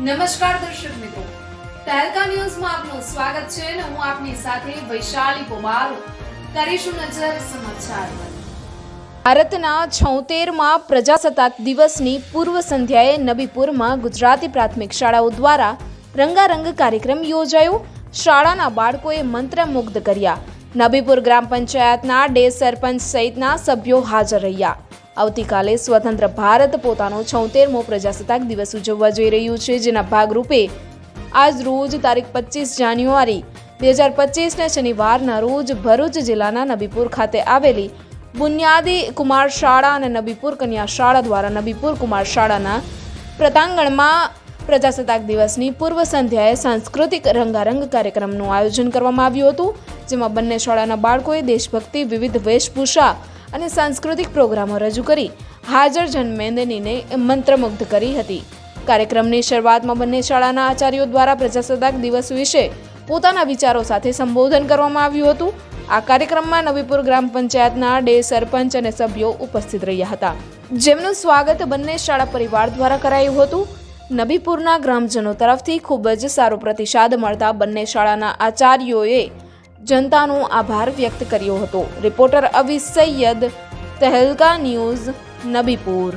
નમસ્કાર દર્શક મિત્રો, તહેલકા ન્યૂઝમાં આપનું સ્વાગત છે અને હું આપની સાથે વૈશાલી પોમાર કરીશું નજર સમાચાર પર। ભારતના 76માં પ્રજાસત્તાક દિવસની પૂર્વ સંધ્યાએ નબીપુરમાં ગુજરાતી પ્રાથમિક શાળાઓ દ્વારા રંગારંગ કાર્યક્રમ યોજાયો। શાળાના બાળકોએ મંત્રમુગ્ધ કર્યા। નબીપુર ગ્રામ પંચાયતના ડે સરપંચ સહિતના સભ્યો હાજર રહ્યા। આવતીકાલે સ્વતંત્ર ભારત પોતાનો 76મો પ્રજાસત્તાક દિવસ ઉજવવા જઈ રહ્યું છે, જેના ભાગરૂપે આજ રોજ તારીખ 25 જાન્યુઆરી 2025ને શનિવારના રોજ ભરૂચ જિલ્લાના નબીપુર ખાતે આવેલી બુનિયાદી કુમાર શાળા અને નબીપુર કન્યા શાળા દ્વારા નબીપુર કુમાર શાળાના પ્રતાંગણમાં પ્રજાસત્તાક દિવસની પૂર્વ સંધ્યાએ સાંસ્કૃતિક રંગારંગ કાર્યક્રમનું આયોજન કરવામાં આવ્યું હતું, જેમાં બંને શાળાના બાળકોએ દેશભક્તિ, વિવિધ વેશભૂષા અને સાંસ્કૃતિક પ્રોગ્રામો રજૂ કરી હાજર જનમેદનીને મંત્રમુગ્ધ કરી હતી। કાર્યક્રમની શરૂઆતમાં બંને શાળાના આચાર્યો દ્વારા પ્રજાસત્તાક દિવસ વિશે પોતાના વિચારો સાથે સંબોધન કરવામાં આવ્યું હતું। આ કાર્યક્રમમાં નબીપુર ગ્રામ પંચાયતના ડે સરપંચ અને સભ્યો ઉપસ્થિત રહ્યા હતા, જેમનું સ્વાગત બંને શાળા પરિવાર દ્વારા કરાયું હતું। નબીપુરના ગ્રામજનો તરફથી ખૂબ જ સારો પ્રતિસાદ મળતા બંને શાળાના આચાર્યોએ જનતાનો આભાર વ્યક્ત કર્યો હતો। રિપોર્ટર અવી સૈયદ, તહેલકા ન્યૂઝ, નબીપુર।